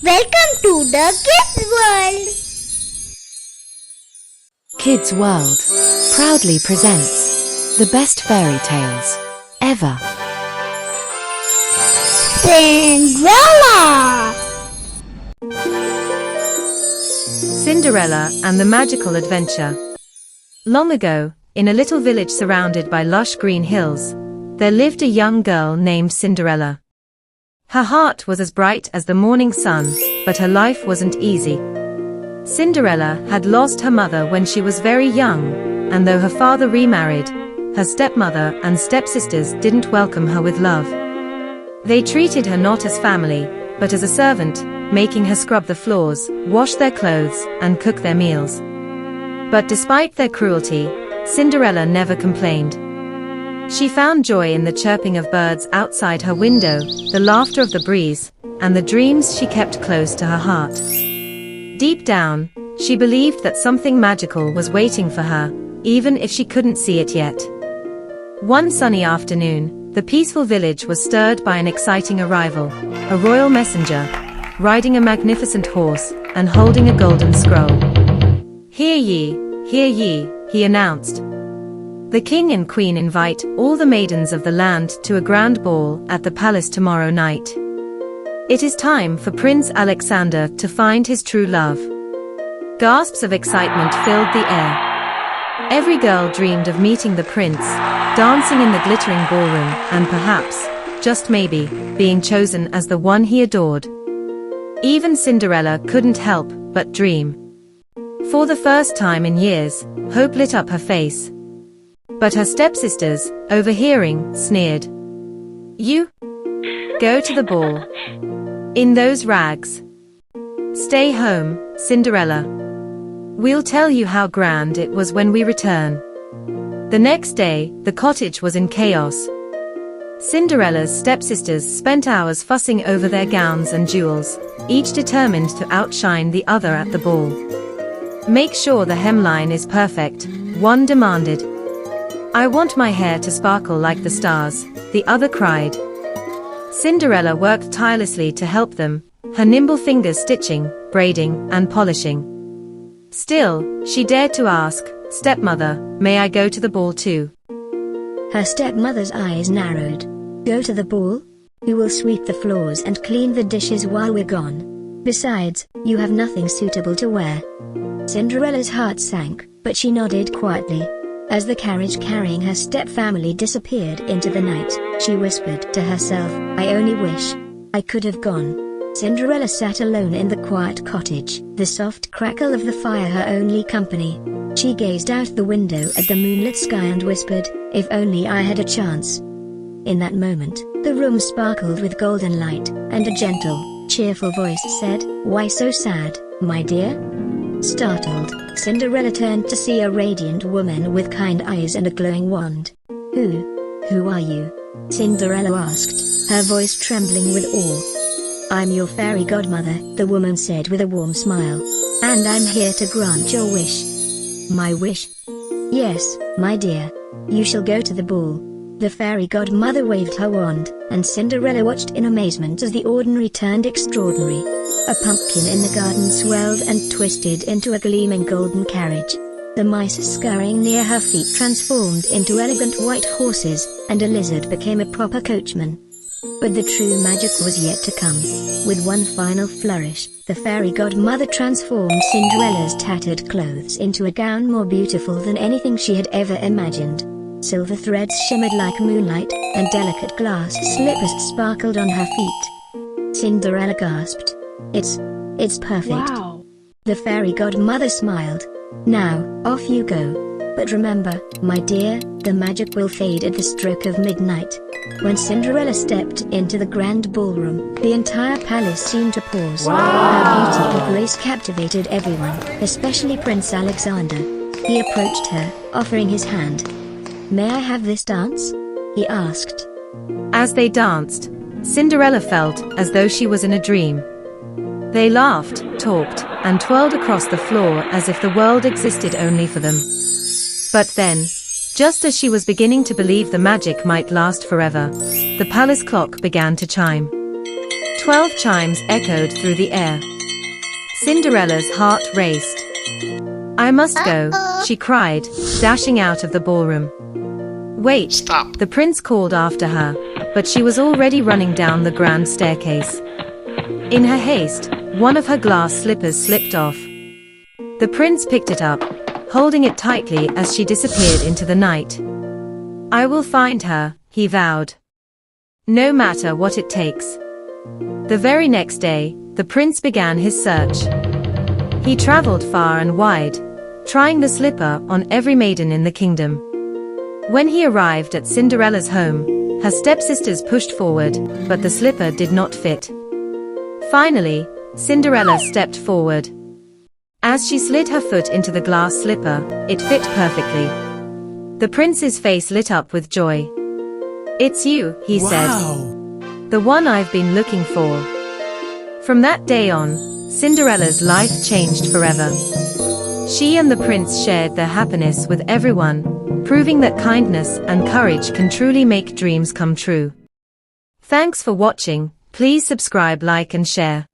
Welcome to the Kids World. Kids World proudly presents the best fairy tales ever. Cinderella. Cinderella and the Magical Adventure. Long ago, in a little village surrounded by lush green hills, there lived a young girl named Cinderella. Her heart was as bright as the morning sun, but her life wasn't easy. Cinderella had lost her mother when she was very young, and though her father remarried, her stepmother and stepsisters didn't welcome her with love. They treated her not as family, but as a servant, making her scrub the floors, wash their clothes, and cook their meals. But despite their cruelty, Cinderella never complained. She found joy in the chirping of birds outside her window, the laughter of the breeze, and the dreams she kept close to her heart. Deep down, she believed that something magical was waiting for her, even if she couldn't see it yet. One sunny afternoon, the peaceful village was stirred by an exciting arrival, a royal messenger, riding a magnificent horse, and holding a golden scroll. Hear ye, he announced. The king and queen invite all the maidens of the land to a grand ball at the palace tomorrow night. It is time for Prince Alexander to find his true love. Gasps of excitement filled the air. Every girl dreamed of meeting the prince, dancing in the glittering ballroom, and perhaps, just maybe, being chosen as the one he adored. Even Cinderella couldn't help but dream. For the first time in years, hope lit up her face. But her stepsisters, overhearing, sneered. You? Go to the ball. In those rags. Stay home, Cinderella. We'll tell you how grand it was when we return. The next day, the cottage was in chaos. Cinderella's stepsisters spent hours fussing over their gowns and jewels, each determined to outshine the other at the ball. Make sure the hemline is perfect, one demanded. I want my hair to sparkle like the stars, the other cried. Cinderella worked tirelessly to help them, her nimble fingers stitching, braiding, and polishing. Still, she dared to ask, Stepmother, may I go to the ball too? Her stepmother's eyes narrowed. Go to the ball? Who will sweep the floors and clean the dishes while we're gone? Besides, you have nothing suitable to wear. Cinderella's heart sank, but she nodded quietly. As the carriage carrying her stepfamily disappeared into the night, she whispered to herself, I only wish I could have gone. Cinderella sat alone in the quiet cottage, the soft crackle of the fire her only company. She gazed out the window at the moonlit sky and whispered, if only I had a chance. In that moment, the room sparkled with golden light, and a gentle, cheerful voice said, Why so sad, my dear? Startled, Cinderella turned to see a radiant woman with kind eyes and a glowing wand. Who are you? Cinderella asked, her voice trembling with awe. I'm your fairy godmother, the woman said with a warm smile. And I'm here to grant your wish. My wish? Yes, my dear. You shall go to the ball. The fairy godmother waved her wand, and Cinderella watched in amazement as the ordinary turned extraordinary. A pumpkin in the garden swelled and twisted into a gleaming golden carriage. The mice scurrying near her feet transformed into elegant white horses, and a lizard became a proper coachman. But the true magic was yet to come. With one final flourish, the fairy godmother transformed Cinderella's tattered clothes into a gown more beautiful than anything she had ever imagined. Silver threads shimmered like moonlight, and delicate glass slippers sparkled on her feet. Cinderella gasped. It's perfect. Wow. The fairy godmother smiled. Now, off you go. But remember, my dear, the magic will fade at the stroke of midnight. When Cinderella stepped into the grand ballroom, the entire palace seemed to pause. Wow. Her beauty and grace captivated everyone, especially Prince Alexander. He approached her, offering his hand. May I have this dance? He asked. As they danced, Cinderella felt as though she was in a dream. They laughed, talked, and twirled across the floor as if the world existed only for them. But then, just as she was beginning to believe the magic might last forever, the palace clock began to chime. 12 chimes echoed through the air. Cinderella's heart raced. "I must go," she cried, dashing out of the ballroom. "Wait!" Stop. The prince called after her, but she was already running down the grand staircase. In her haste, one of her glass slippers slipped off. The prince picked it up, holding it tightly as she disappeared into the night. "I will find her," he vowed. "No matter what it takes." The very next day, the prince began his search. He traveled far and wide, trying the slipper on every maiden in the kingdom. When he arrived at Cinderella's home, her stepsisters pushed forward, but the slipper did not fit. Finally, Cinderella stepped forward. As she slid her foot into the glass slipper, it fit perfectly. The prince's face lit up with joy. "It's you," he said. "The one I've been looking for." From that day on, Cinderella's life changed forever. She and the prince shared their happiness with everyone, proving that kindness and courage can truly make dreams come true. Thanks for watching. Please subscribe, like and share.